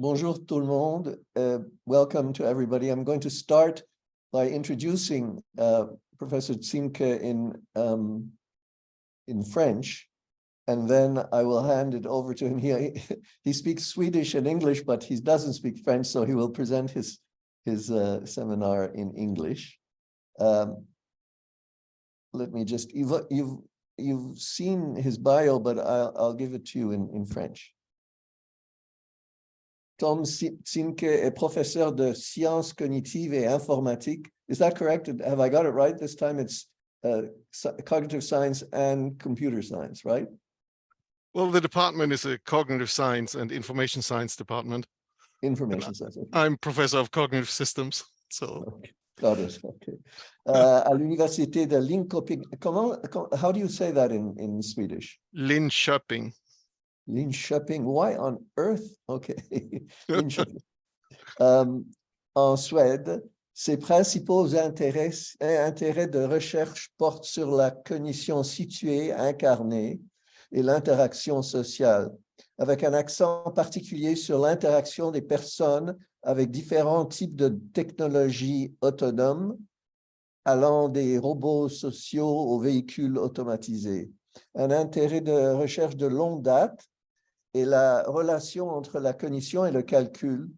Bonjour tout le monde. Welcome to everybody. I'm going to start by introducing Professor Ziemke in French, and then I will hand it over to him. He speaks Swedish and English, but he doesn't speak French, so he will present his seminar in English. Let me just, you've seen his bio, but I'll give it to you in French. Tom ZIEMKE est professeur de sciences cognitives et informatiques. Is that correct? Have I got it right? This time it's cognitive science and computer science, right? Well, the department is a cognitive science and information science department. Information science. Okay. I'm professor of cognitive systems. So. Okay. Got it. Okay. À l'université de Linkoping. How do you say that in Swedish? Linkoping. Linkoping. Why on earth? Okay. Linkoping. En Suède, ses principaux intérêts de recherche portent sur la cognition située, incarnée et l'interaction sociale, avec un accent particulier sur l'interaction des personnes avec différents types de technologies autonomes, allant des robots sociaux aux véhicules automatisés. Un intérêt de recherche de longue date est la relation entre la cognition et le calcul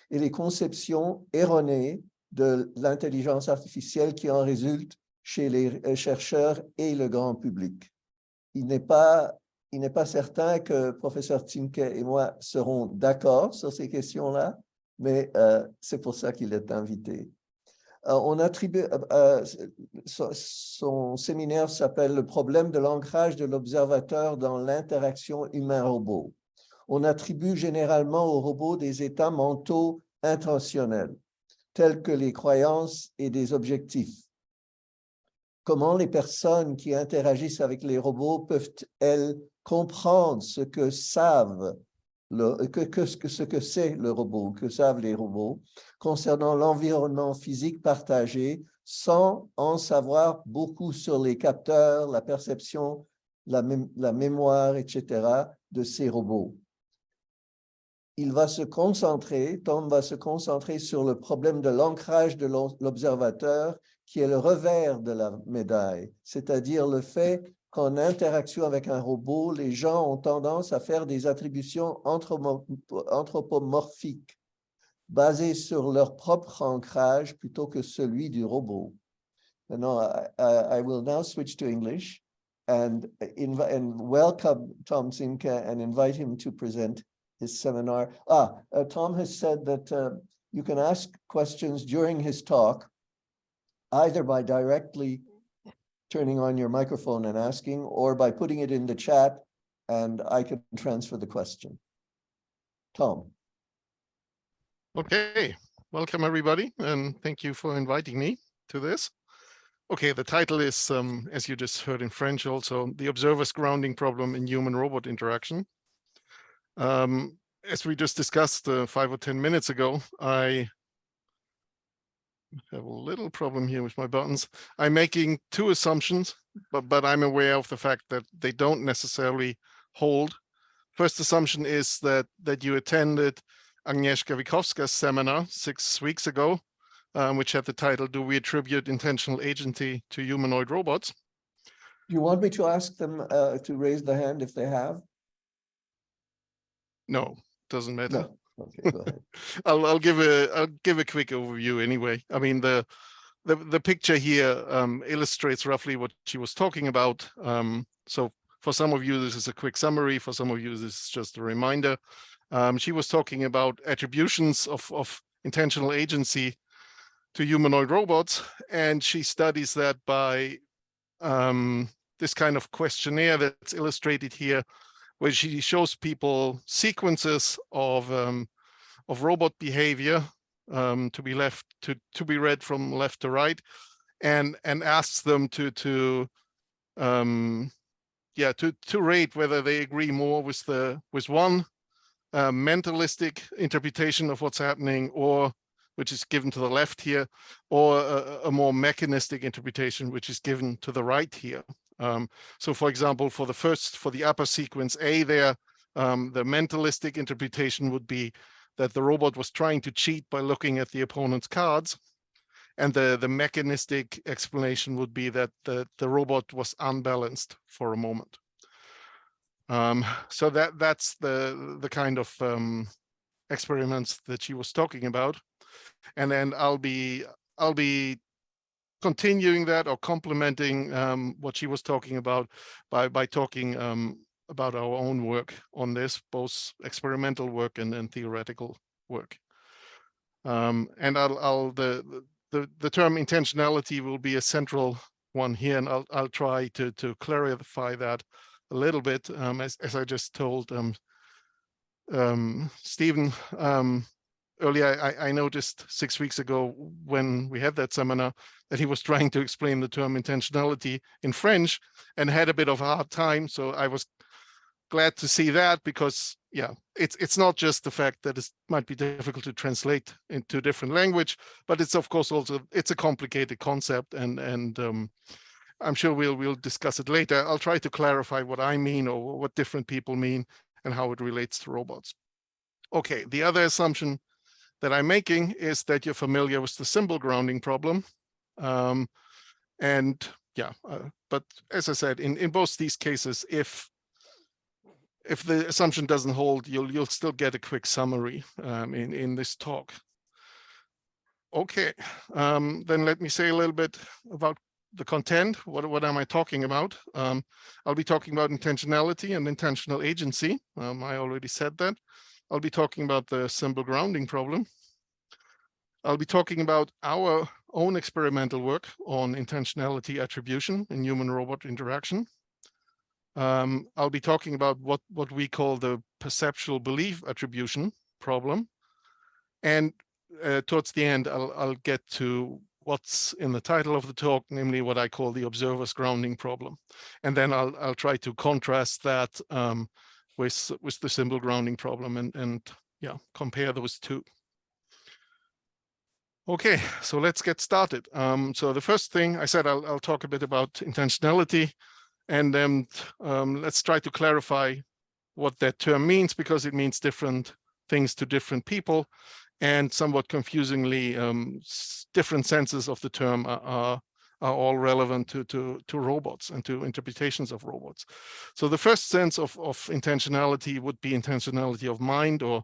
et les conceptions erronées de l'intelligence artificielle qui en résultent chez les chercheurs et le grand public. Il n'est pas certain que professeur Ziemke et moi serons d'accord sur ces questions-là, mais c'est pour ça qu'il est invité. On attribue, son séminaire s'appelle « Le problème de l'ancrage de l'observateur dans l'interaction humain-robot ». On attribue généralement aux robots des états mentaux intentionnels, tels que les croyances et des objectifs. Comment les personnes qui interagissent avec les robots peuvent-elles comprendre ce que savent ce que c'est le robot, que savent les robots, concernant l'environnement physique partagé, sans en savoir beaucoup sur les capteurs, la perception, la mémoire, etc. de ces robots. Tom va se concentrer sur le problème de l'ancrage de l'observateur, qui est le revers de la médaille, c'est-à-dire le fait qu'en interaction avec un robot, les gens ont tendance à faire des attributions anthropomorphiques, basées sur leur propre ancrage plutôt que celui du robot. Maintenant, I will now switch to English and welcome Tom ZIEMKE and invite him to present his seminar. Tom has said that you can ask questions during his talk, either by directly turning on your microphone and asking, or by putting it in the chat, and I can transfer the question. Tom. Okay, welcome everybody, and thank you for inviting me to this. Okay, the title is, as you just heard in French also, The Observer's Grounding Problem in Human-Robot Interaction. As we just discussed 5 or 10 minutes ago, I have a little problem here with my buttons. I'm making two assumptions, but I'm aware of the fact that they don't necessarily hold. First assumption is that you attended Agnieszka Wikowska's seminar 6 weeks ago, which had the title, Do We Attribute Intentional Agency to Humanoid Robots? Do you want me to ask them to raise the hand if they have? No, doesn't matter. No. Okay, go ahead. I'll give a quick overview anyway. I mean, the picture here illustrates roughly what she was talking about. So for some of you, this is a quick summary. For some of you, this is just a reminder. She was talking about attributions of intentional agency to humanoid robots, and she studies that by this kind of questionnaire that's illustrated here, where she shows people sequences of robot behavior to be read from left to right, and asks them to rate whether they agree more with one mentalistic interpretation of what's happening, or which is given to the left here, or a more mechanistic interpretation, which is given to the right here. So for example, for the upper sequence A there, the mentalistic interpretation would be that the robot was trying to cheat by looking at the opponent's cards. And the mechanistic explanation would be that the robot was unbalanced for a moment. So that's the kind of experiments that she was talking about. And then I'll be continuing that or complementing what she was talking about by talking about our own work on this, both experimental work and theoretical work. And the term intentionality will be a central one here, and I'll try to clarify that a little bit. As I just told Stephen earlier, I noticed 6 weeks ago when we had that seminar that he was trying to explain the term intentionality in French and had a bit of a hard time. So I was glad to see that, because yeah, it's not just the fact that it might be difficult to translate into different language, but it's of course also it's a complicated concept, and I'm sure we'll discuss it later. I'll try to clarify what I mean or what different people mean and how it relates to robots. Okay, the other assumption that I'm making is that you're familiar with the symbol grounding problem. And yeah, but as I said, in both these cases, if the assumption doesn't hold, you'll still get a quick summary in this talk. Okay, then let me say a little bit about the content. What am I talking about? I'll be talking about intentionality and intentional agency. I already said that. I'll be talking about the symbol grounding problem. I'll be talking about our own experimental work on intentionality attribution in human-robot interaction. I'll be talking about what we call the perceptual belief attribution problem. And towards the end, I'll get to what's in the title of the talk, namely what I call the observer's grounding problem. And then I'll try to contrast that with the symbol grounding problem and yeah, compare those two. Okay, so let's get started. So the first thing I said, I'll talk a bit about intentionality, and then let's try to clarify what that term means, because it means different things to different people, and somewhat confusingly, different senses of the term are all relevant to robots and to interpretations of robots. So the first sense of intentionality would be intentionality of mind or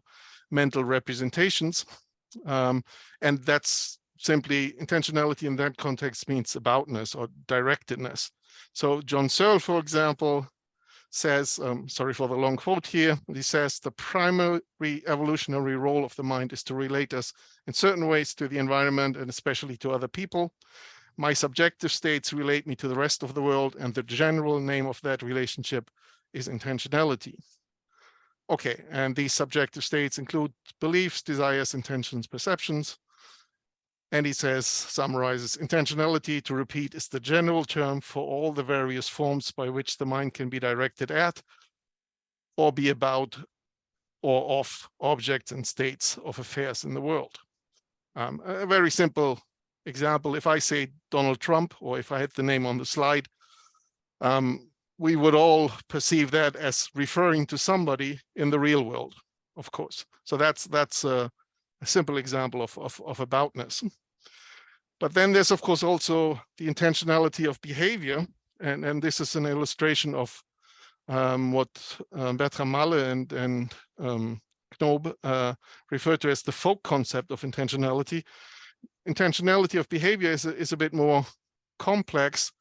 mental representations. And that's simply intentionality in that context means aboutness or directedness. So John Searle, for example, says, sorry for the long quote here, he says the primary evolutionary role of the mind is to relate us in certain ways to the environment and especially to other people. My subjective states relate me to the rest of the world, and the general name of that relationship is intentionality. Okay, and these subjective states include beliefs, desires, intentions, perceptions. And he says, summarizes, intentionality, to repeat, is the general term for all the various forms by which the mind can be directed at or be about or of objects and states of affairs in the world. A very simple example, if I say Donald Trump, or if I had the name on the slide, we would all perceive that as referring to somebody in the real world, of course. So that's a simple example of aboutness. But then there's, of course, also the intentionality of behavior. And this is an illustration of what Bertram Malle and Knob refer to as the folk concept of intentionality. Intentionality of behavior is a bit more complex.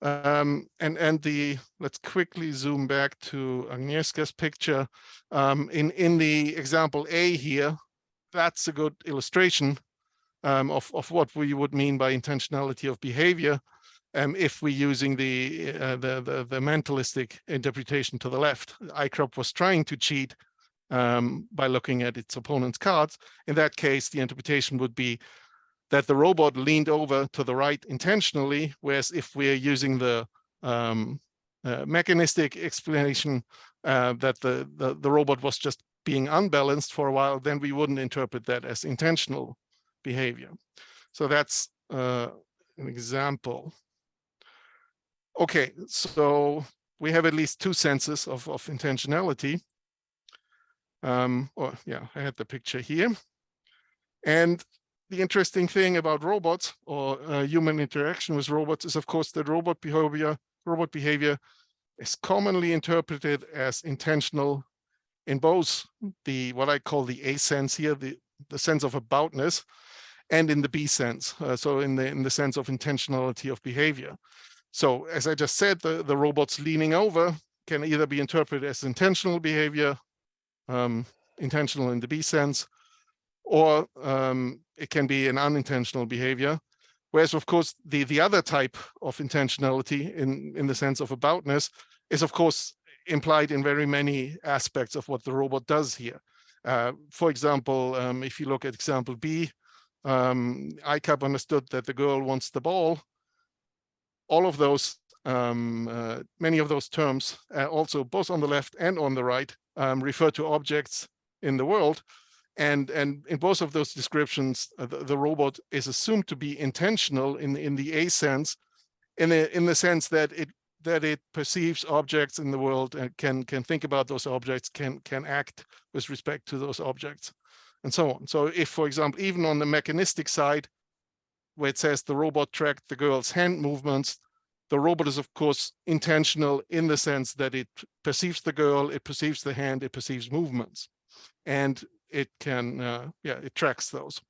Let's quickly zoom back to Agnieszka's picture. In the example A here, that's a good illustration of what we would mean by intentionality of behavior if we're using the mentalistic interpretation to the left. ICROP was trying to cheat by looking at its opponent's cards. In that case, the interpretation would be that the robot leaned over to the right intentionally, whereas if we're using the mechanistic explanation that the robot was just being unbalanced for a while, then we wouldn't interpret that as intentional behavior. So that's an example. Okay, so we have at least two senses of intentionality. I had the picture here. And the interesting thing about robots or human interaction with robots is, of course, that robot behavior is commonly interpreted as intentional in both the what I call the A sense here, the sense of aboutness, and in the B sense, so in the sense of intentionality of behavior. So as I just said, the robots leaning over can either be interpreted as intentional behavior, intentional in the B sense, or it can be an unintentional behavior. Whereas, of course, the other type of intentionality in the sense of aboutness is, of course, implied in very many aspects of what the robot does here. For example, if you look at example B, ICAP understood that the girl wants the ball. All of those, many of those terms, also both on the left and on the right, refer to objects in the world. And in both of those descriptions, the robot is assumed to be intentional in the A sense, in the sense that it perceives objects in the world and can think about those objects, can act with respect to those objects, and so on. So if, for example, even on the mechanistic side, where it says the robot tracked the girl's hand movements, the robot is, of course, intentional in the sense that it perceives the girl, it perceives the hand, it perceives movements, and it can, it tracks those.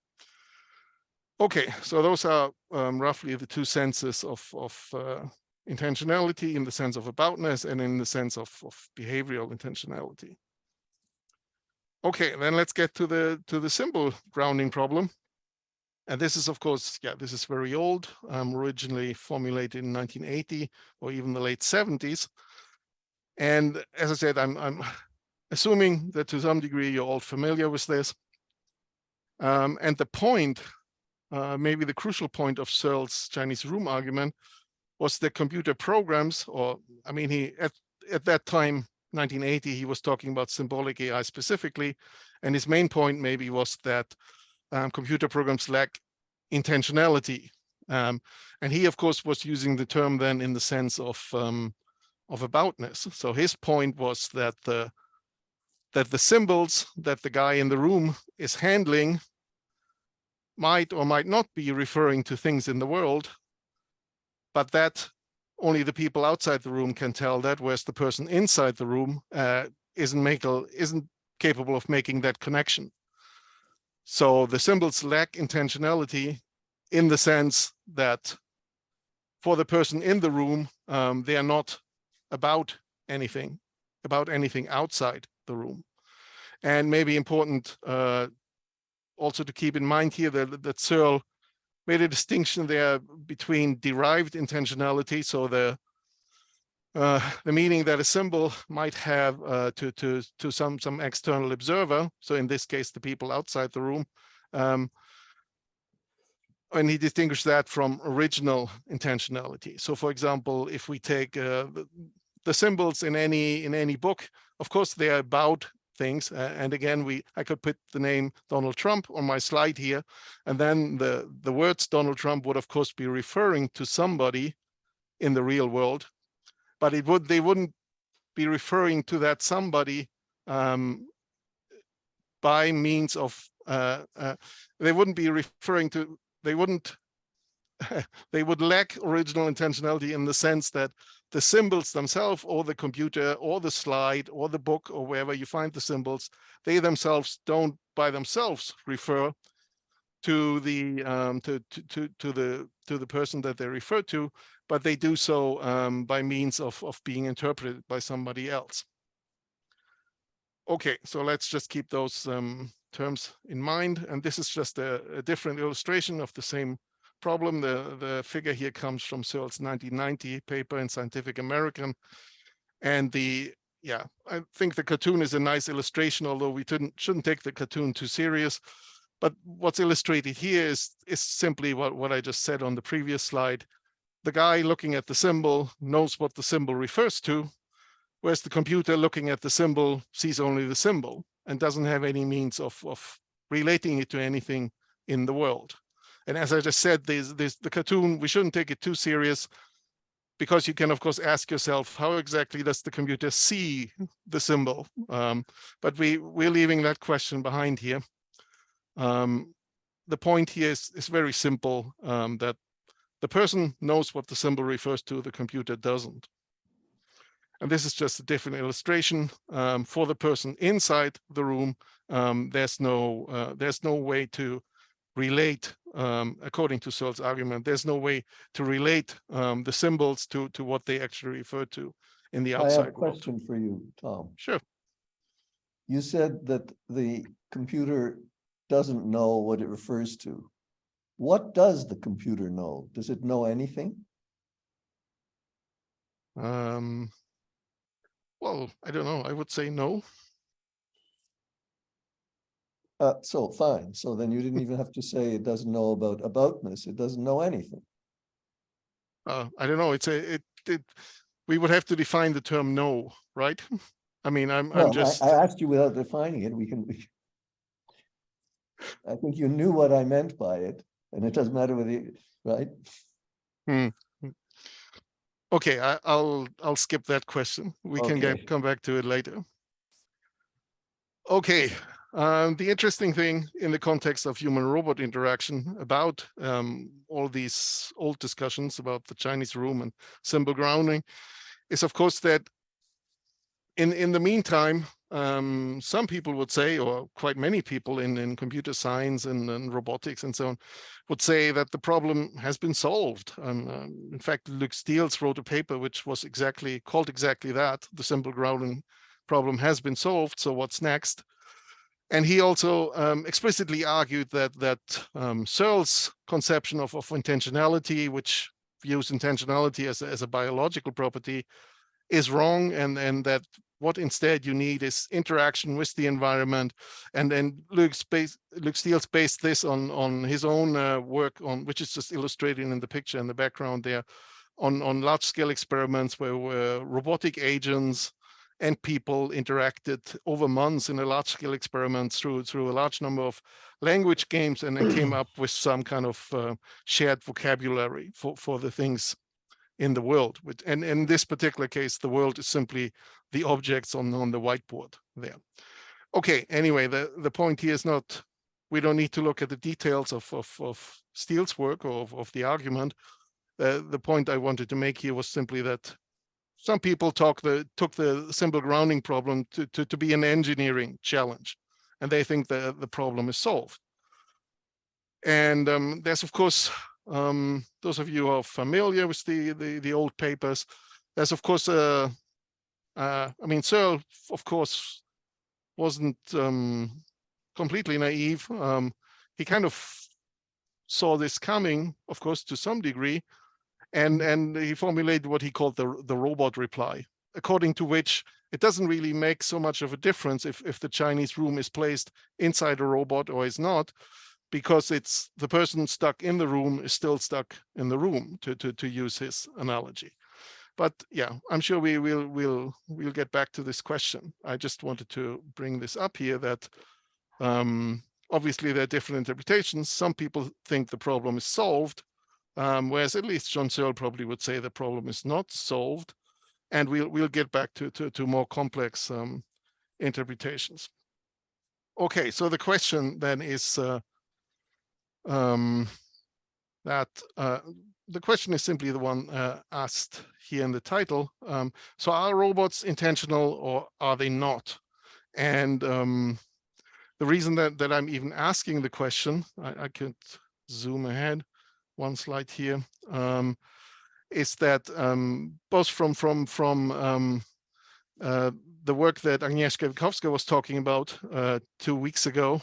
Okay, so those are roughly the two senses of intentionality, in the sense of aboutness and in the sense of behavioral intentionality. Okay, then let's get to the symbol grounding problem. And this is, of course, this is very old, originally formulated in 1980 or even the late 70s. And as I said, I'm assuming that to some degree you're all familiar with this. And the point, maybe the crucial point of Searle's Chinese room argument was that computer programs, or I mean, he at that time, 1980, he was talking about symbolic AI specifically. And his main point maybe was that computer programs lack intentionality. And he, of course, was using the term then in the sense of aboutness. So his point was that the symbols that the guy in the room is handling might or might not be referring to things in the world, but that only the people outside the room can tell that, whereas the person inside the room isn't capable of making that connection. So the symbols lack intentionality in the sense that for the person in the room, they are not about anything outside the room. And maybe important also to keep in mind here that Searle made a distinction there between derived intentionality, so the meaning that a symbol might have to some external observer, so in this case the people outside the room, and he distinguished that from original intentionality. So for example, if we take the symbols in any book, of course they are about things, and again I could put the name Donald Trump on my slide here, and then the words Donald Trump would of course be referring to somebody in the real world, but they wouldn't be referring to that somebody by means of they wouldn't be referring to, they would lack original intentionality in the sense that the symbols themselves, or the computer, or the slide, or the book, or wherever you find the symbols, they themselves don't by themselves refer to the person that they refer to, but they do so by means of being interpreted by somebody else. Okay, so let's just keep those terms in mind. And this is just a different illustration of the same problem. The figure here comes from Searle's 1990 paper in Scientific American. And I think the cartoon is a nice illustration, although we shouldn't take the cartoon too serious. But what's illustrated here is simply what I just said on the previous slide. The guy looking at the symbol knows what the symbol refers to, whereas the computer looking at the symbol sees only the symbol and doesn't have any means of relating it to anything in the world. And as I just said, the cartoon, we shouldn't take it too serious. because you can, of course, ask yourself, how exactly does the computer see the symbol? But we're leaving that question behind here. The point here is very simple, that the person knows what the symbol refers to, the computer doesn't. And this is just a different illustration. For the person inside the room, there's no way to relate, according to Searle's argument, there's no way to relate the symbols to what they actually refer to in the outside world. I have a question for you, Tom. Sure. You said that the computer doesn't know what it refers to. What does the computer know? Does it know anything? Well, I don't know. I would say no. So fine. So then you didn't even have to say it doesn't know about aboutness. It doesn't know anything. I don't know. We would have to define the term "know," right? I mean, I'm just. I asked you without defining it. I think you knew what I meant by it, and it doesn't matter whether you, right? Okay, I'll skip that question. We can come back to it later. Okay. The interesting thing in the context of human-robot interaction about all these old discussions about the Chinese room and symbol grounding is, of course, that in the meantime, some people would say, or quite many people in computer science and robotics and so on, would say that the problem has been solved. In fact, Luc Steels wrote a paper which was called exactly that. The symbol grounding problem has been solved, so what's next? And he also explicitly argued that Searle's conception of intentionality, which views intentionality as a biological property, is wrong, and that what instead you need is interaction with the environment. And then Luc Steels based this on his own work, which is just illustrated in the picture in the background there, on large-scale experiments where robotic agents and people interacted over months in a large-scale experiment through a large number of language games, and then came up with some kind of shared vocabulary for the things in the world. And in this particular case, the world is simply the objects on the whiteboard there. Okay, anyway, the point here is not, we don't need to look at the details of Steele's work or of the argument. The point I wanted to make here was simply that some people took the symbol grounding problem to be an engineering challenge, and they think the problem is solved. And there's, of course, those of you who are familiar with the old papers, there's, of course, I mean, Searle, of course, wasn't completely naive. He kind of saw this coming, of course, to some degree, and he formulated what he called the robot reply, according to which it doesn't really make so much of a difference if the Chinese room is placed inside a robot or is not, because it's the person stuck in the room is still stuck in the room, to use his analogy. But yeah, I'm sure we'll get back to this question. I just wanted to bring this up here, that obviously there are different interpretations. Some people think the problem is solved, whereas at least John Searle probably would say the problem is not solved, and we'll get back to more complex interpretations. Okay, so the question then is the question is simply the one asked here in the title. So are robots intentional or are they not? And the reason that I'm even asking the question, I could zoom ahead one slide here, is that both from the work that Agnieszka Witkowska was talking about 2 weeks ago,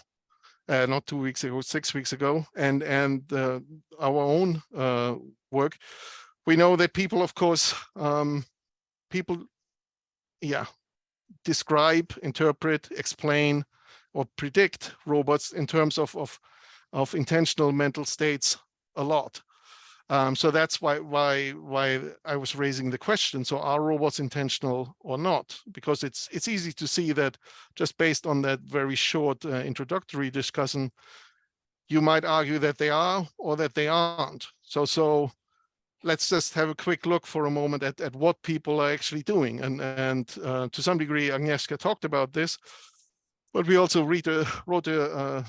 not 2 weeks ago, 6 weeks ago, and our own work, we know that people, of course, describe, interpret, explain, or predict robots in terms of intentional mental states a lot. So that's why I was raising the question. So are robots intentional or not? Because it's easy to see that just based on that very short introductory discussion, you might argue that they are or that they aren't. So let's just have a quick look for a moment at what people are actually doing. And to some degree, Agnieszka talked about this, but we also wrote a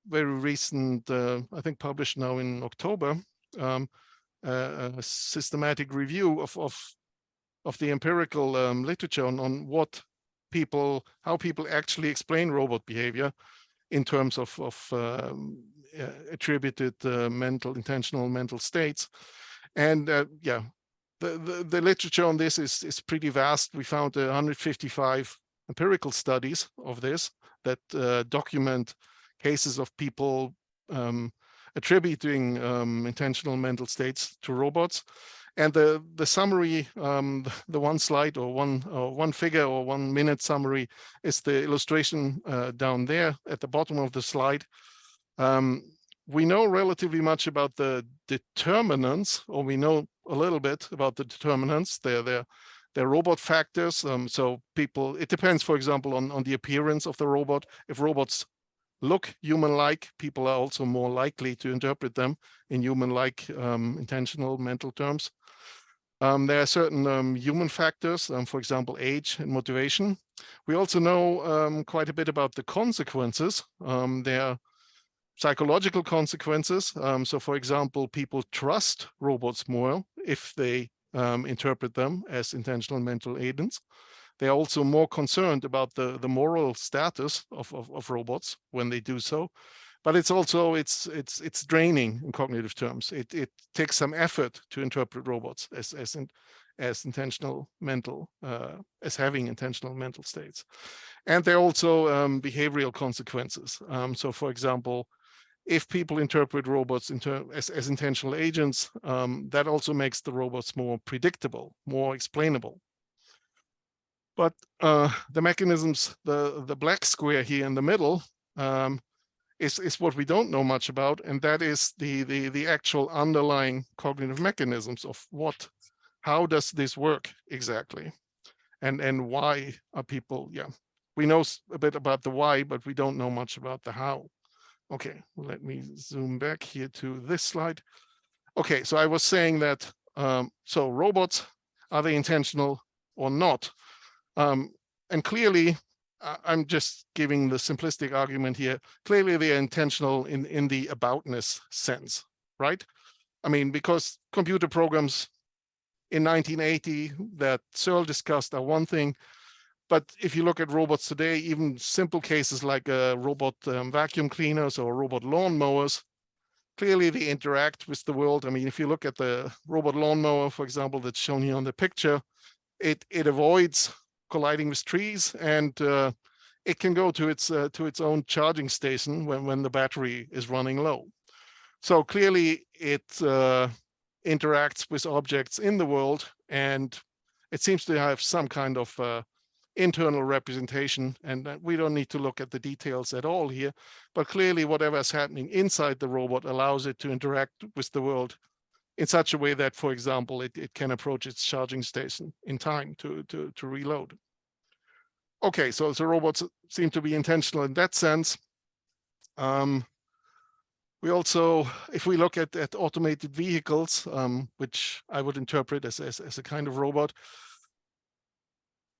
very recent, I think published now in October, a systematic review of the empirical literature on how people actually explain robot behavior in terms of attributed intentional mental states. And yeah, the literature on this is pretty vast. We found 155 empirical studies of this that document cases of people attributing intentional mental states to robots. And the summary, the one slide or one figure or 1 minute summary is the illustration down there at the bottom of the slide. We know relatively much about the determinants, or we know a little bit about the determinants. They're robot factors. So people, it depends, for example, on the appearance of the robot. If robots look human-like, people are also more likely to interpret them in human-like intentional mental terms. There are certain human factors, for example, age and motivation. We also know quite a bit about the consequences. There are psychological consequences. So, for example, people trust robots more if they interpret them as intentional mental agents. They are also more concerned about the moral status of robots when they do so. But it's also it's draining in cognitive terms. It takes some effort to interpret robots as intentional mental, as having intentional mental states. And there are also behavioral consequences. So, for example, if people interpret robots as intentional agents, that also makes the robots more predictable, more explainable. But the mechanisms, the black square here in the middle, is what we don't know much about, and that is the actual underlying cognitive mechanisms of how does this work exactly, and why are people, yeah. We know a bit about the why, but we don't know much about the how. Okay, let me zoom back here to this slide. Okay, so I was saying that, so robots, are they intentional or not? And clearly, I'm just giving the simplistic argument here. Clearly, they are intentional in the aboutness sense, right? I mean, because computer programs in 1980 that Searle discussed are one thing, but if you look at robots today, even simple cases like robot vacuum cleaners or robot lawnmowers, clearly they interact with the world. I mean, if you look at the robot lawnmower, for example, that's shown here on the picture, it avoids colliding with trees, and it can go to its own charging station when the battery is running low. So clearly it interacts with objects in the world, and it seems to have some kind of internal representation, and we don't need to look at the details at all here, but clearly whatever is happening inside the robot allows it to interact with the world in such a way that, for example, it can approach its charging station in time to reload. Okay, so the robots seem to be intentional in that sense. We also, if we look at automated vehicles, which I would interpret as a kind of robot,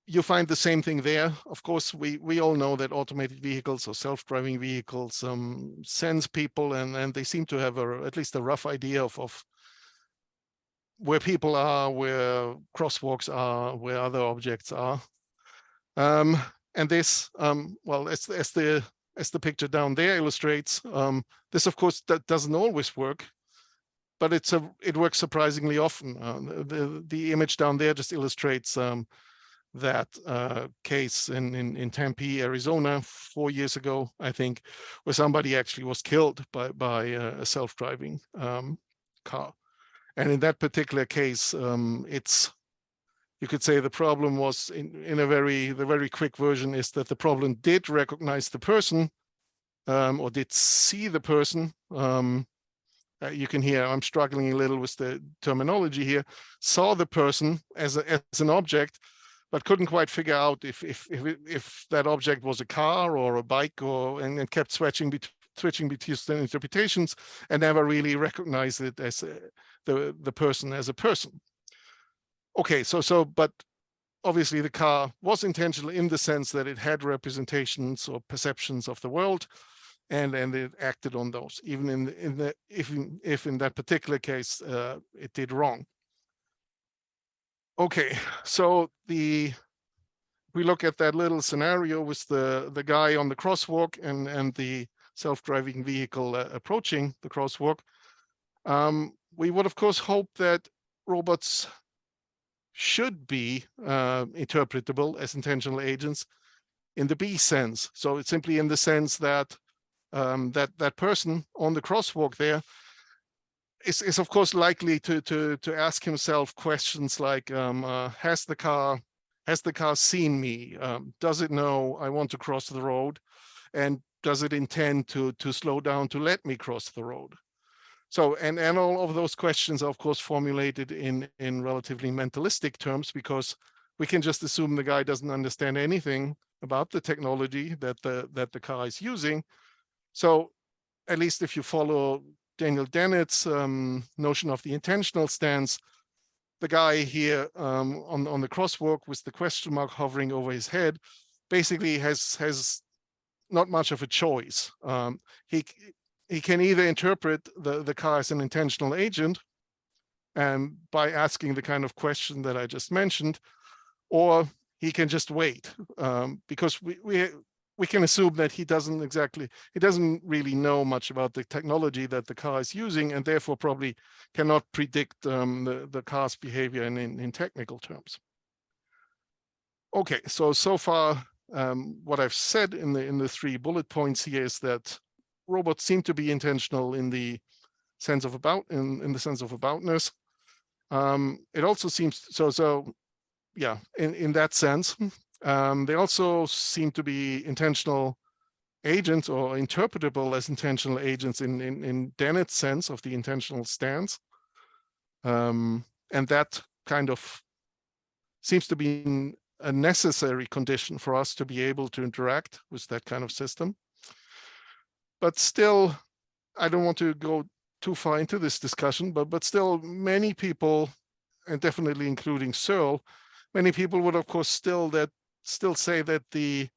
you find the same thing there. Of course, we all know that automated vehicles or self-driving vehicles sense people, and they seem to have at least a rough idea of where people are, where crosswalks are, where other objects are. And this, well, as the picture down there illustrates, this of course that doesn't always work, but it works surprisingly often. The image down there just illustrates that case in Tempe, Arizona, 4 years ago, I think, where somebody actually was killed by a self-driving car. And in that particular case, you could say the problem was the very quick version is that the problem did recognize the person or did see the person. You can hear I'm struggling a little with the terminology here. Saw the person as an object, but couldn't quite figure out if that object was a car or a bike, and kept switching between interpretations and never really recognized it as the person as a person. Okay, but obviously the car was intentional in the sense that it had representations or perceptions of the world, and it acted on those, even if in that particular case it did wrong. Okay, so we look at that little scenario with the guy on the crosswalk and the self-driving vehicle approaching the crosswalk. We would of course hope that robots should be interpretable as intentional agents in the B sense. So it's simply in the sense that that person on the crosswalk there is of course likely to ask himself questions like, has the car seen me? Does it know I want to cross the road? And does it intend to slow down to let me cross the road? So, and all of those questions are of course formulated in relatively mentalistic terms, because we can just assume the guy doesn't understand anything about the technology that the car is using. So at least if you follow Daniel Dennett's notion of the intentional stance, the guy here on the crosswalk with the question mark hovering over his head basically has not much of a choice. He can either interpret the car as an intentional agent by asking the kind of question that I just mentioned, or he can just wait, because we can assume that he doesn't really know much about the technology that the car is using, and therefore probably cannot predict the car's behavior in technical terms. Okay, so far what I've said in the 3 bullet points here is that robots seem to be intentional in the sense of in the sense of aboutness. It also seems yeah, in that sense. They also seem to be intentional agents, or interpretable as intentional agents in Dennett's sense of the intentional stance. And that kind of seems to be a necessary condition for us to be able to interact with that kind of system. But still, I don't want to go too far into this discussion, but still many people, and definitely including Searle, many people would of course still say that the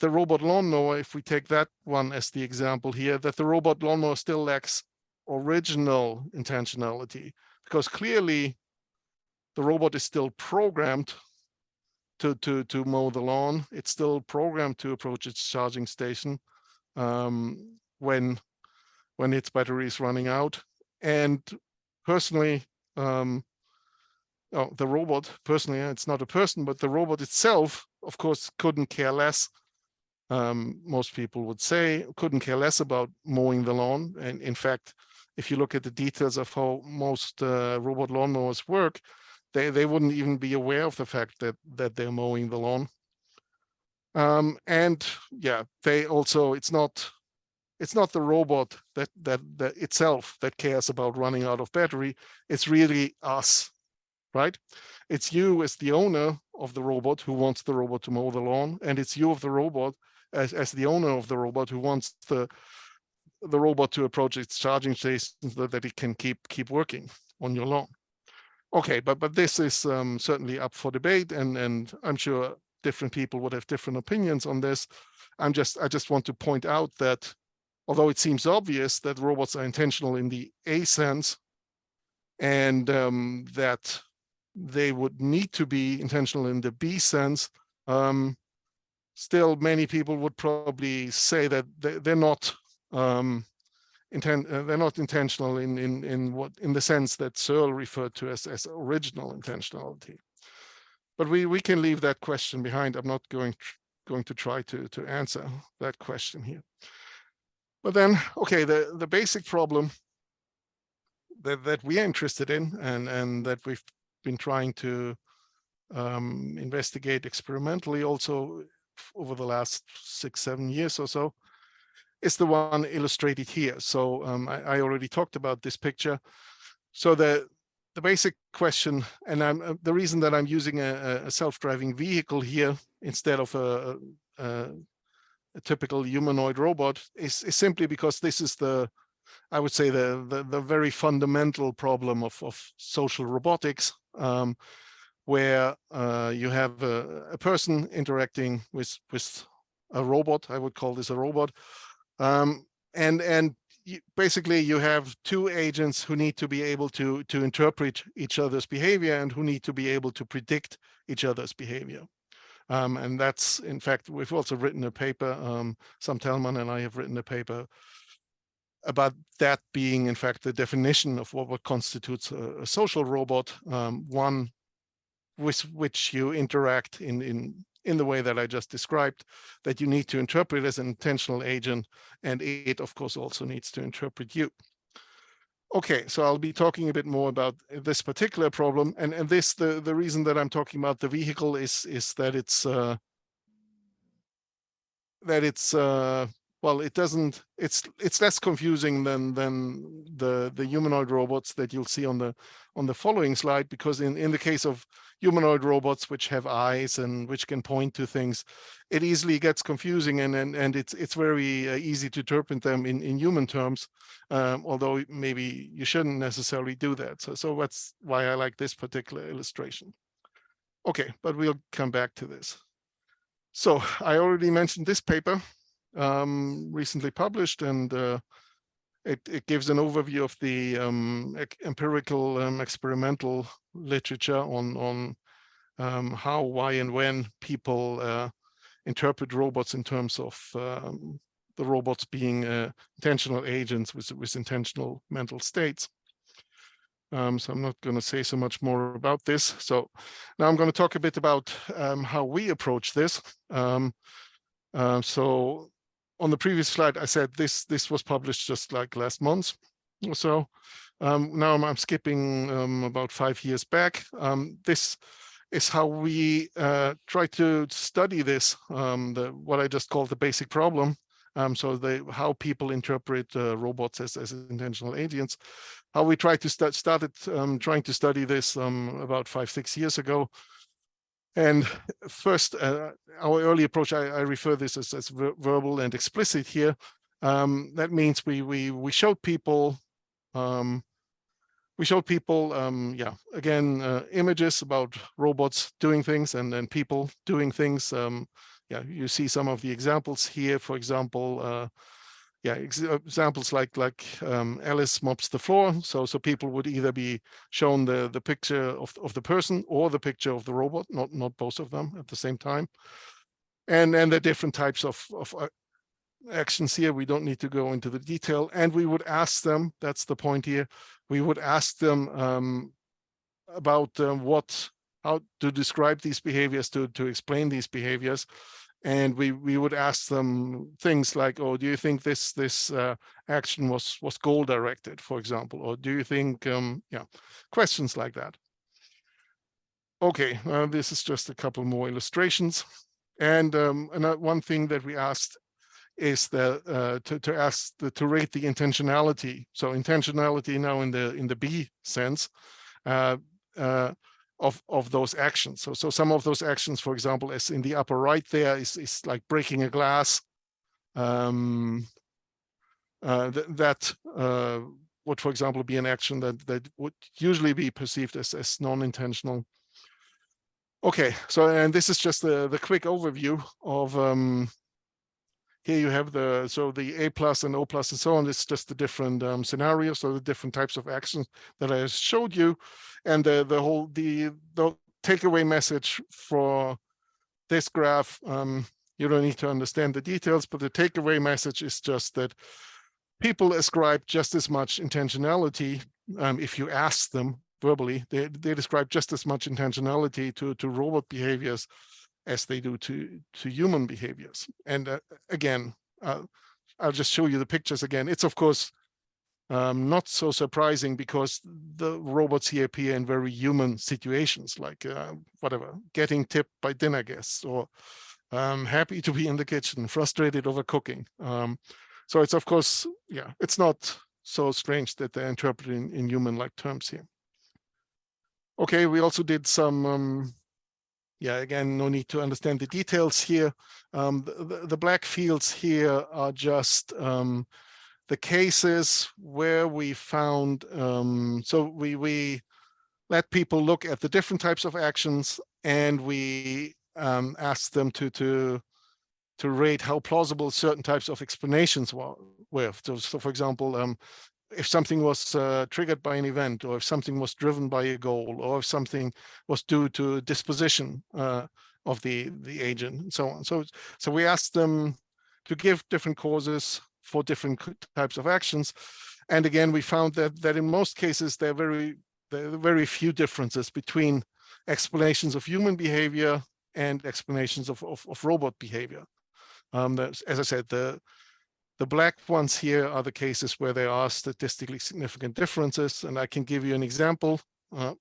robot lawnmower, if we take that one as the example here, that the robot lawnmower still lacks original intentionality, because clearly the robot is still programmed to mow the lawn. It's still programmed to approach its charging station when its battery is running out. And personally, the robot, personally, it's not a person, but the robot itself, of course, couldn't care less. Most people would say, couldn't care less about mowing the lawn. And in fact, if you look at the details of how most robot lawnmowers work, they wouldn't even be aware of the fact that they're mowing the lawn. And yeah, they also, it's not the robot that itself that cares about running out of battery. It's really us, right? It's you as the owner of the robot who wants the robot to mow the lawn, and it's you of the robot as the owner of the robot who wants the robot to approach its charging station so that it can keep working on your lawn. Okay, but this is certainly up for debate, and I'm sure different people would have different opinions on this. I just want to point out that although it seems obvious that robots are intentional in the A sense, and that they would need to be intentional in the B sense, still many people would probably say that they're not intentional in the sense that Searle referred to as original intentionality. But we can leave that question behind. I'm not going to try to answer that question here. But then, okay, the basic problem that we are interested in, and that we've been trying to investigate experimentally also over the last 6-7 years or so, is the one illustrated here. So I already talked about this picture. So the basic question, and the reason that I'm using a self-driving vehicle here instead of a typical humanoid robot is simply because this is the I would say, the very fundamental problem of social robotics, where you have a person interacting with a robot. I would call this a robot, and basically you have two agents who need to be able to interpret each other's behavior and who need to be able to predict each other's behavior. And that's, in fact, we've also written a paper, Sam Thellman and I have written a paper about that being, in fact, the definition of what constitutes a social robot, one with which you interact in the way that I just described, that you need to interpret as an intentional agent, and it, of course, also needs to interpret you. Okay, so I'll be talking a bit more about this particular problem, and this, the reason that I'm talking about the vehicle is that it's well, it's less confusing than the humanoid robots that you'll see on the following slide, because in the case of humanoid robots which have eyes and which can point to things, it easily gets confusing, and it's very easy to interpret them in human terms, although maybe you shouldn't necessarily do that. So that's why I like this particular illustration. Okay, but we'll come back to this. So I already mentioned this paper, recently published, and it gives an overview of the empirical experimental literature on how, why, and when people interpret robots in terms of the robots being intentional agents with intentional mental states. So I'm not going to say so much more about this. So now I'm going to talk a bit about how we approach this. So on the previous slide, I said this was published just like last month or so. Now I'm skipping about 5 years back. This is how we try to study this, what I just called the basic problem. So how people interpret robots as intentional agents. How we tried to started trying to study this about 5-6 years ago. And first, our early approach, I refer this as verbal and explicit here. That means we showed people, images about robots doing things and then people doing things. Yeah, you see some of the examples here. For example, examples like Alice mops the floor. So people would either be shown the picture of the person or the picture of the robot, not both of them at the same time. And the different types of actions here. We don't need to go into the detail. And we would ask them, that's the point here, we would ask them about how to describe these behaviors, to explain these behaviors. And we would ask them things like, oh, do you think this action was goal directed, for example, or do you think, questions like that. Okay, this is just a couple more illustrations. And one thing that we asked is to rate the intentionality. So intentionality now in the B sense, of those actions. So some of those actions, for example, as in the upper right there, is like breaking a glass. That would, for example, be an action that would usually be perceived as non-intentional. Okay, so and this is just the quick overview of here you have the A plus and O plus and so on. It's just the different scenarios, so the different types of actions that I showed you, and the takeaway message for this graph. You don't need to understand the details, but the takeaway message is just that people ascribe just as much intentionality. If you ask them verbally, they describe just as much intentionality to robot behaviors as they do to human behaviors. And again, I'll just show you the pictures again. It's of course not so surprising because the robots here appear in very human situations, like whatever, getting tipped by dinner guests, or happy to be in the kitchen, frustrated over cooking. So it's of course, it's not so strange that they're interpreted in human-like terms here. Okay, we also did some again, no need to understand the details here. The black fields here are just the cases where we found, so we let people look at the different types of actions, and we asked them to rate how plausible certain types of explanations were. So for example, if something was triggered by an event, or if something was driven by a goal, or if something was due to a disposition of the agent, and so on. So we asked them to give different causes for different types of actions, and again we found that in most cases there are very few differences between explanations of human behavior and explanations of robot behavior. As I said, the black ones here are the cases where there are statistically significant differences, and I can give you an example. I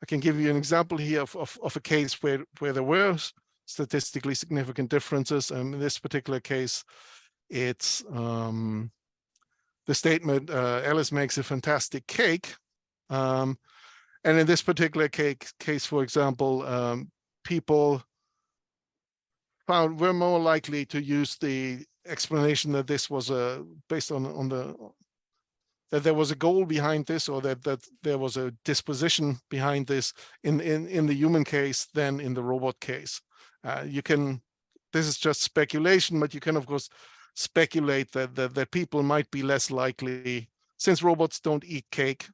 can give you an example here of a case where there were statistically significant differences. In this particular case, it's the statement, Alice makes a fantastic cake. And in this particular case, for example, people were more likely to use the explanation that this was based on that there was a goal behind this, or that there was a disposition behind this in the human case than in the robot case. This is just speculation, but you can of course speculate that people might be less likely, since robots don't eat cake.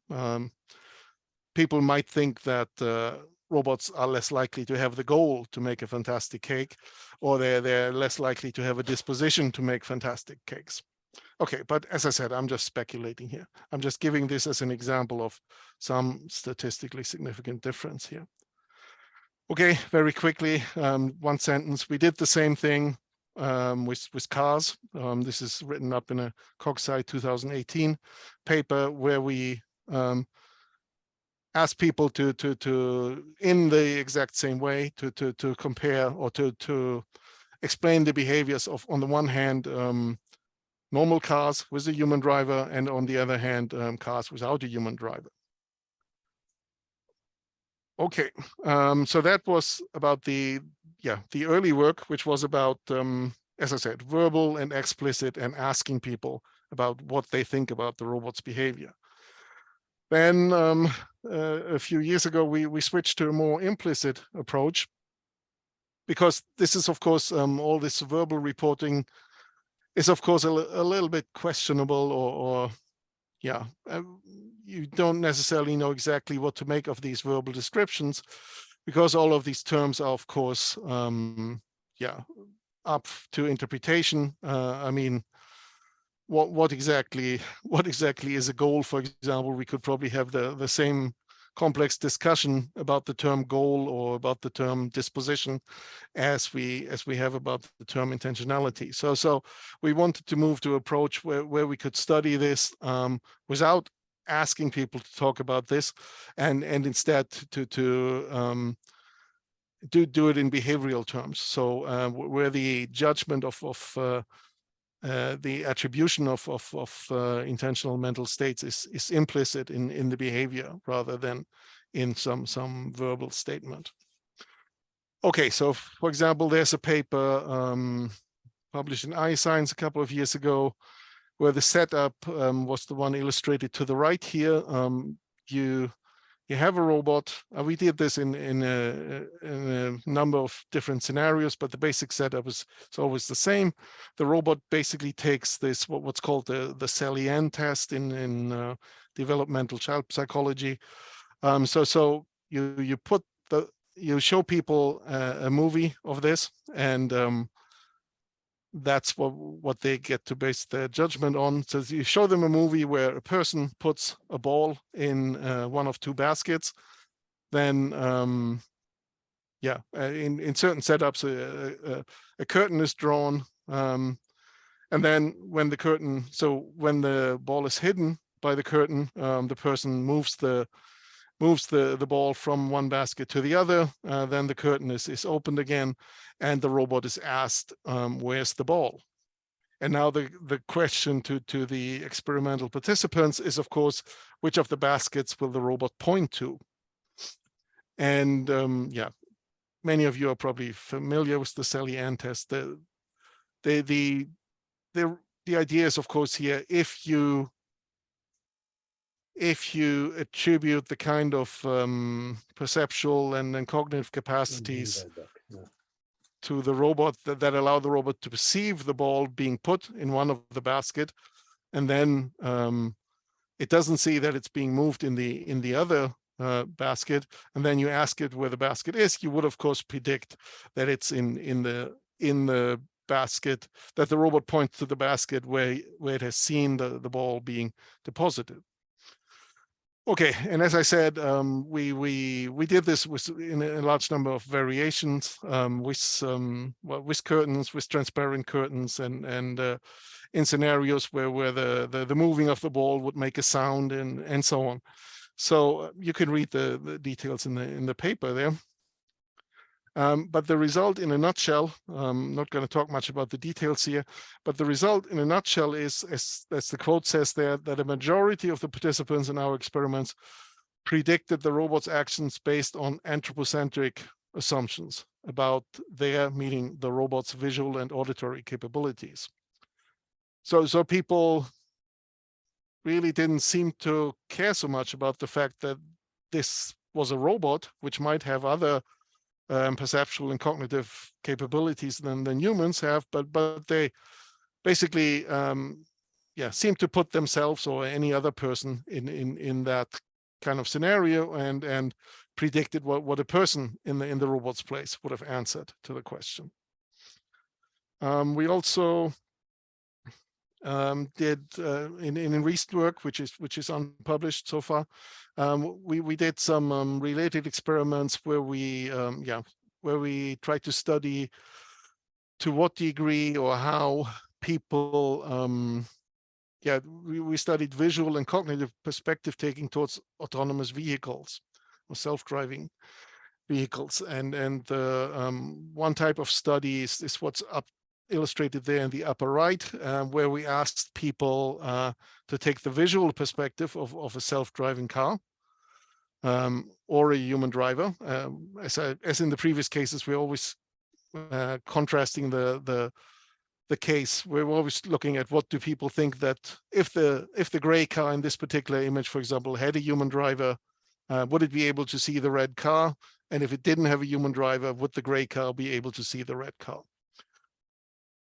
People might think that robots are less likely to have the goal to make a fantastic cake, or they're less likely to have a disposition to make fantastic cakes. Okay, but as I said, I'm just speculating here. I'm just giving this as an example of some statistically significant difference here. Okay, very quickly, one sentence. We did the same thing with cars. This is written up in a CogSci 2018 paper where we ask people to in the exact same way to compare, or to explain the behaviors of, on the one hand, normal cars with a human driver, and on the other hand, cars without a human driver. Okay, so that was about the early work, which was about, as I said, verbal and explicit, and asking people about what they think about the robot's behavior. Then a few years ago, we switched to a more implicit approach, because this is, of course, all this verbal reporting is, of course, a little bit questionable, or you don't necessarily know exactly what to make of these verbal descriptions, because all of these terms are, of course, up to interpretation. I mean, what exactly is a goal? For example, we could probably have the same complex discussion about the term goal, or about the term disposition, as we have about the term intentionality. So we wanted to move to an approach where we could study this without asking people to talk about this, and instead to do it in behavioral terms. So where the judgment of the attribution of intentional mental states is implicit in the behavior, rather than in some verbal statement. Okay, so for example, there's a paper published in iScience a couple of years ago, where the setup was the one illustrated to the right here. You have a robot. We did this in a number of different scenarios, but the basic setup is always the same. The robot basically takes this, what's called the Sally-Ann test in developmental child psychology. So you show people a movie of this, and that's what they get to base their judgment on. So you show them a movie where a person puts a ball in one of two baskets, then in certain setups a curtain is drawn, and then when the ball is hidden by the curtain, the person moves the ball from one basket to the other, then the curtain is opened again, and the robot is asked, where's the ball? And now the question to the experimental participants is, of course, which of the baskets will the robot point to? And many of you are probably familiar with the Sally-Ann test. The the idea is, of course, here, if you attribute the kind of perceptual and cognitive capacities to the robot that allow the robot to perceive the ball being put in one of the basket, and then it doesn't see that it's being moved in the other basket, and then you ask it where the basket is, you would of course predict that it's in the basket, that the robot points to the basket where it has seen the ball being deposited. Okay, and as I said, we did this in a large number of variations, with curtains, with transparent curtains, and in scenarios where the moving of the ball would make a sound, and so on. So you can read the details in the paper there. But the result in a nutshell, I'm not going to talk much about the details here, but the result in a nutshell is, as the quote says there, that a majority of the participants in our experiments predicted the robot's actions based on anthropocentric assumptions about their, meaning the robot's, visual and auditory capabilities. So people really didn't seem to care so much about the fact that this was a robot, which might have other perceptual and cognitive capabilities than humans have, but they basically seem to put themselves or any other person in that kind of scenario, and predicted what a person in the robot's place would have answered to the question. We also did in recent work, which is unpublished so far, we did some related experiments where we tried to study to what degree or how people we studied visual and cognitive perspective taking towards autonomous vehicles or self-driving vehicles, and one type of study is what's illustrated there in the upper right, where we asked people to take the visual perspective of a self-driving car or a human driver. As in the previous cases, we're always contrasting the case. We're always looking at what do people think that if the gray car in this particular image, for example, had a human driver, would it be able to see the red car? And if it didn't have a human driver, would the gray car be able to see the red car?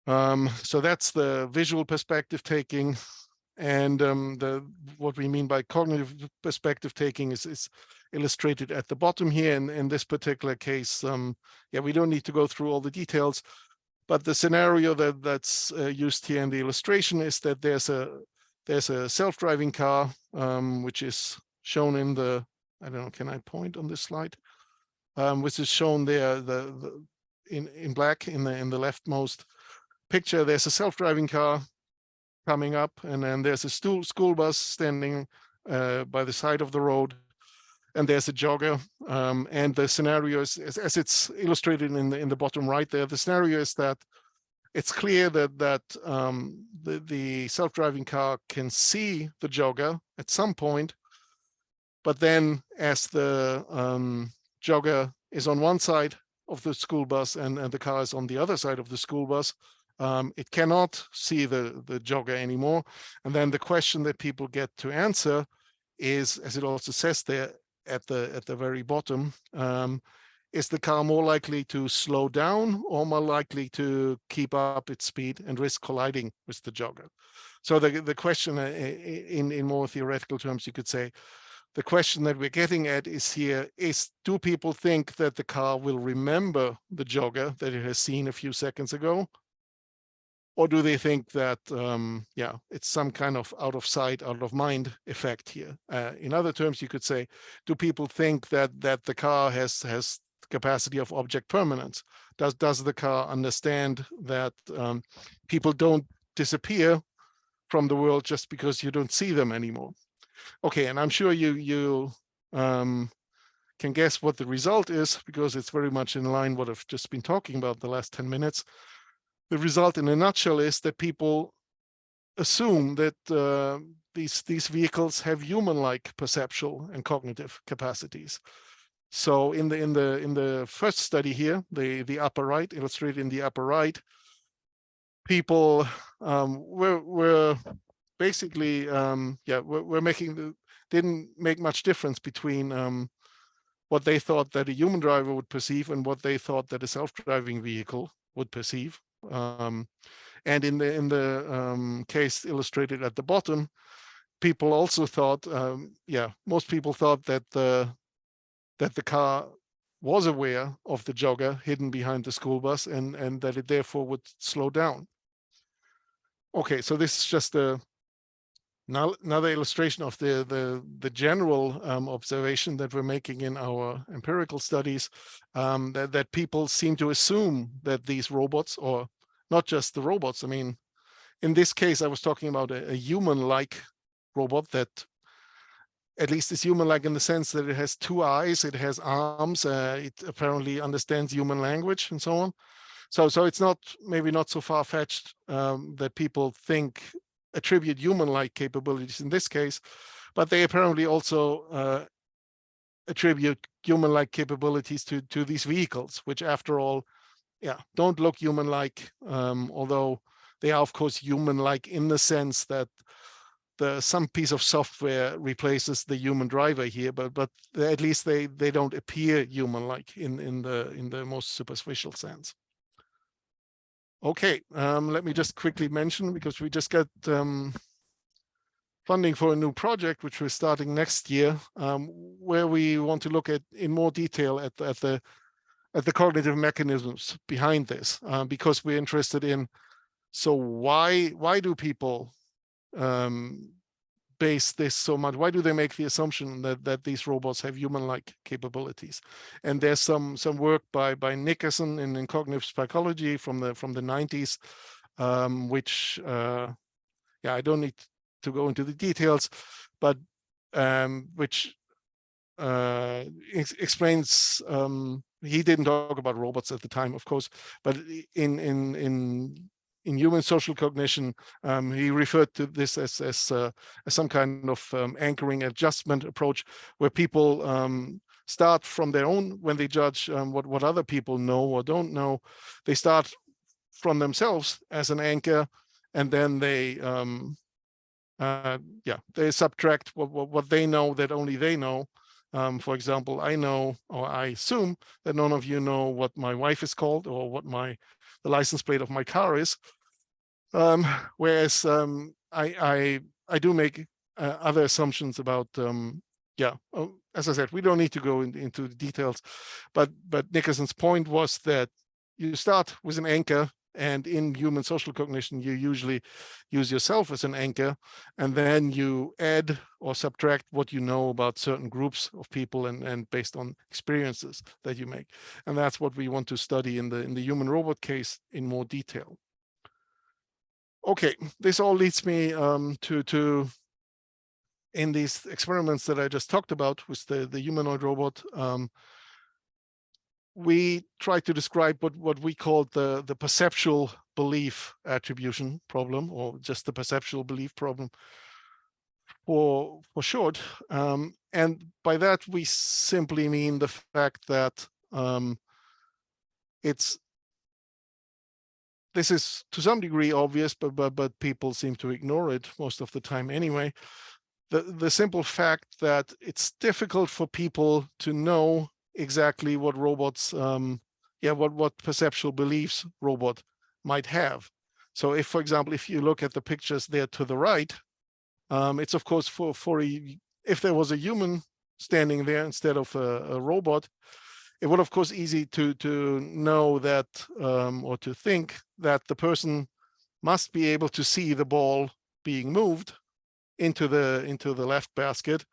So that's the visual perspective taking, and what we mean by cognitive perspective taking is illustrated at the bottom here. In this particular case, we don't need to go through all the details, but the scenario that's used here in the illustration is that there's a self-driving car, which is shown in the, I don't know, can I point on this slide? Which is shown there in black in the leftmost picture. There's a self-driving car coming up, and then there's a school bus standing by the side of the road, and there's a jogger. And the scenario is, as it's illustrated in the bottom right there, the scenario is that it's clear that the self-driving car can see the jogger at some point, but then as the jogger is on one side of the school bus and the car is on the other side of the school bus, it cannot see the jogger anymore. And then the question that people get to answer is, as it also says there at the very bottom, is the car more likely to slow down or more likely to keep up its speed and risk colliding with the jogger? So the question, in more theoretical terms, you could say, the question that we're getting at is here is, do people think that the car will remember the jogger that it has seen a few seconds ago? Or do they think that, it's some kind of out of sight, out of mind effect here? In other terms, you could say, do people think that the car has the capacity of object permanence? Does the car understand that people don't disappear from the world just because you don't see them anymore? Okay, and I'm sure you can guess what the result is, because it's very much in line what I've just been talking about the last 10 minutes. The result in a nutshell is that people assume that these vehicles have human-like perceptual and cognitive capacities. So in the first study here, the upper right, illustrated in the upper right, people were basically, we're making didn't make much difference between what they thought that a human driver would perceive and what they thought that a self-driving vehicle would perceive. And in the case illustrated at the bottom, people also thought, most people thought that the car was aware of the jogger hidden behind the school bus and that it therefore would slow down. Okay, so this is just another illustration of the general observation that we're making in our empirical studies, that people seem to assume that these robots, or not just the robots, I mean, in this case, I was talking about a human-like robot that at least is human-like in the sense that it has 2 eyes, it has arms, it apparently understands human language and so on. So it's not, maybe not so far-fetched that people attribute human-like capabilities in this case, but they apparently also attribute human-like capabilities to these vehicles, which after all, don't look human-like, although they are of course human-like in the sense that some piece of software replaces the human driver here, but at least they don't appear human-like in the most superficial sense. Okay, let me just quickly mention, because we just got funding for a new project which we're starting next year, where we want to look at in more detail at the cognitive mechanisms behind this, because we're interested in, so why do people base this so much? Why do they make the assumption that these robots have human-like capabilities? And there's some work by Nickerson in cognitive psychology from the 90s, which I don't need to go into the details, but which explains, he didn't talk about robots at the time, of course, but in human social cognition, he referred to this as some kind of anchoring adjustment approach, where people start from their own, when they judge what other people know or don't know, they start from themselves as an anchor, and then they subtract what they know that only they know. For example, I know, or I assume that none of you know what my wife is called or what the license plate of my car is. Whereas I do make other assumptions about, as I said, we don't need to go into the details, but Nickerson's point was that you start with an anchor, and in human social cognition, you usually use yourself as an anchor, and then you add or subtract what you know about certain groups of people and based on experiences that you make. And that's what we want to study in the human robot case in more detail. Okay, this all leads me to in these experiments that I just talked about with the humanoid robot, we try to describe what we call the perceptual belief attribution problem, or just the perceptual belief problem for short. And by that, we simply mean the fact that this is to some degree obvious, but people seem to ignore it most of the time anyway. The simple fact that it's difficult for people to know exactly what robots, what perceptual beliefs robot might have. So if, for example, if you look at the pictures there to the right, it's of course if there was a human standing there instead of a robot, it would of course easy to know that or to think that the person must be able to see the ball being moved into the left basket,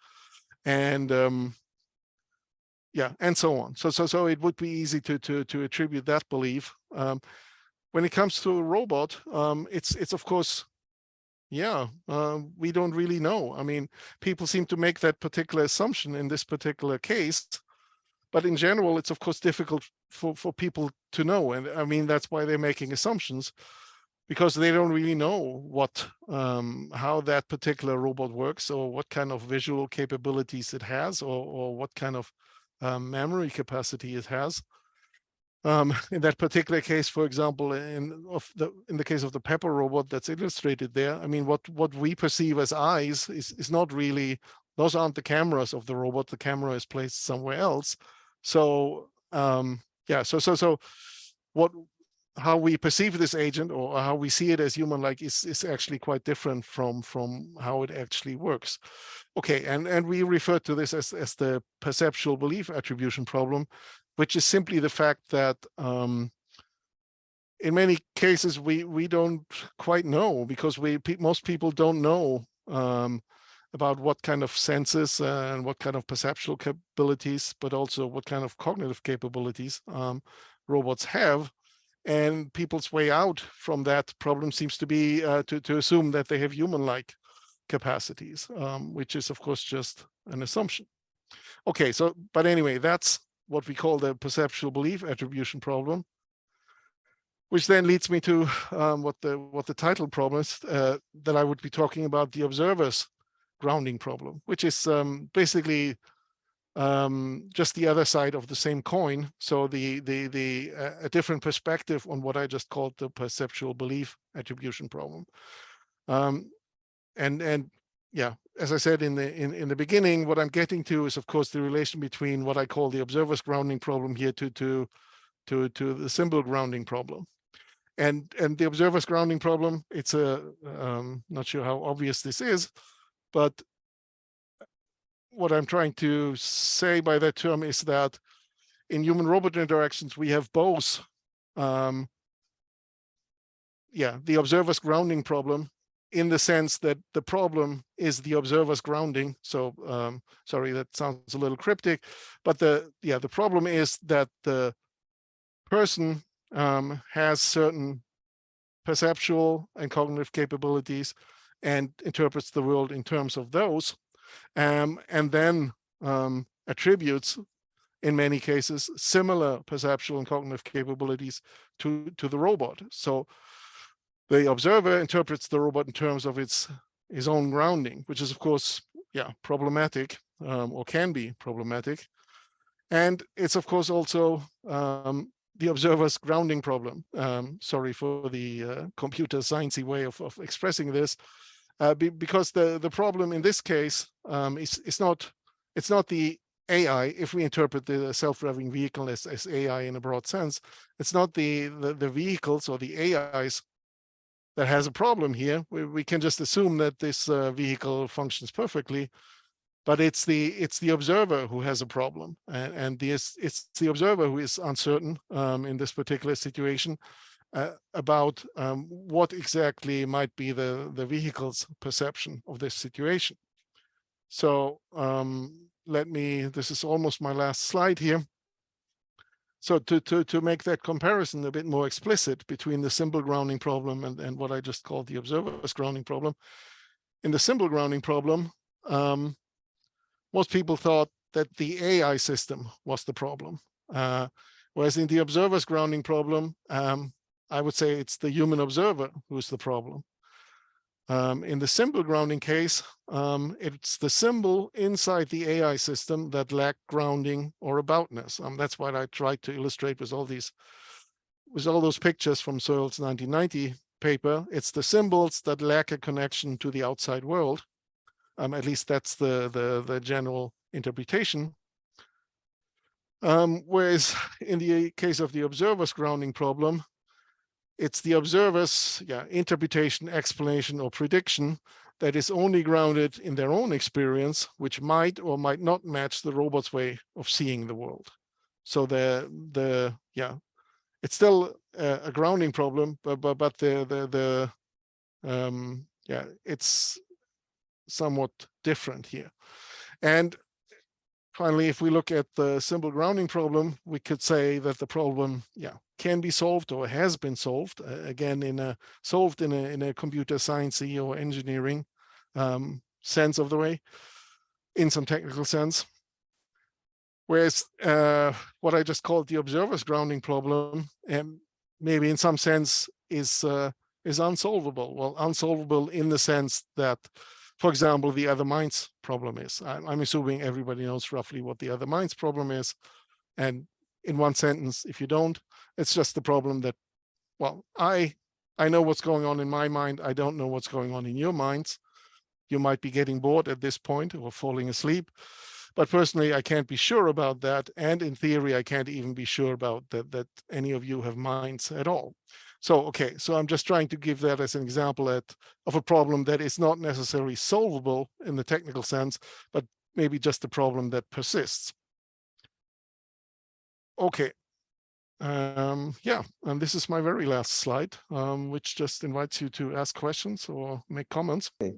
and and so on. So it would be easy to attribute that belief. When it comes to a robot, it's of course, we don't really know. I mean, people seem to make that particular assumption in this particular case, but in general, it's of course difficult for people to know. And I mean, that's why they're making assumptions, because they don't really know how that particular robot works, or what kind of visual capabilities it has, or what kind of memory capacity it has. In that particular case, for example, in the case of the Pepper robot that's illustrated there, I mean, what we perceive as eyes is not really, those aren't the cameras of the robot. The camera is placed somewhere else. So yeah, so how we perceive this agent or how we see it as human-like is actually quite different from how it actually works. Okay, and we refer to this as the perceptual belief attribution problem, which is simply the fact that in many cases we don't quite know, because most people don't know about what kind of senses and what kind of perceptual capabilities, but also what kind of cognitive capabilities robots have. And people's way out from that problem seems to be to assume that they have human-like capacities, which is, of course, just an assumption. Okay, so, but anyway, that's what we call the perceptual belief attribution problem, which then leads me to what the title problem is, that I would be talking about, the observer's grounding problem, which is basically just the other side of the same coin. So a different perspective on what I just called the perceptual belief attribution problem. And yeah, as I said in the beginning, what I'm getting to is, of course, the relation between what I call the observer's grounding problem here to the symbol grounding problem. And the observer's grounding problem, it's not sure how obvious this is, but what I'm trying to say by that term is that in human-robot interactions, we have both, the observer's grounding problem, in the sense that the problem is the observer's grounding. So, sorry, that sounds a little cryptic, but the problem is that the person has certain perceptual and cognitive capabilities and interprets the world in terms of those. And then attributes, in many cases, similar perceptual and cognitive capabilities to the robot. So the observer interprets the robot in terms of his own grounding, which is, of course, problematic, or can be problematic. And it's, of course, also the observer's grounding problem. Sorry for the computer sciencey way of expressing this. Because the problem in this case it's not the AI. If we interpret the self-driving vehicle as AI in a broad sense, it's not the vehicles or the AIs that has a problem here. We can just assume that this vehicle functions perfectly, but it's the observer who has a problem, and it's the observer who is uncertain in this particular situation about what exactly might be the vehicle's perception of this situation. So this is almost my last slide here. So to make that comparison a bit more explicit between the symbol grounding problem and what I just called the observer's grounding problem. In the symbol grounding problem, most people thought that the AI system was the problem. Whereas in the observer's grounding problem, I would say it's the human observer who's the problem. In the symbol grounding case, it's the symbol inside the AI system that lack grounding or aboutness. That's what I tried to illustrate with all those pictures from Searle's 1990 paper. It's the symbols that lack a connection to the outside world. At least that's the general interpretation. Whereas in the case of the observer's grounding problem, it's the observer's interpretation, explanation, or prediction that is only grounded in their own experience, which might or might not match the robot's way of seeing the world. So it's still a grounding problem, but it's somewhat different here. And finally, if we look at the symbol grounding problem, we could say that the problem, can be solved or has been solved. Again, solved in a computer sciencey or engineering sense of the way, in some technical sense. Whereas what I just called the observer's grounding problem, maybe in some sense is unsolvable. Well, unsolvable in the sense that, for example, the other minds problem is. I'm assuming everybody knows roughly what the other minds problem is. And in one sentence. If you don't, it's just the problem that, well, I know what's going on in my mind. I don't know what's going on in your minds. You might be getting bored at this point or falling asleep. But personally, I can't be sure about that. And in theory, I can't even be sure about that any of you have minds at all. So, okay, so I'm just trying to give that as an example of a problem that is not necessarily solvable in the technical sense, but maybe just a problem that persists. Okay. Yeah, and this is my very last slide, which just invites you to ask questions or make comments. Okay.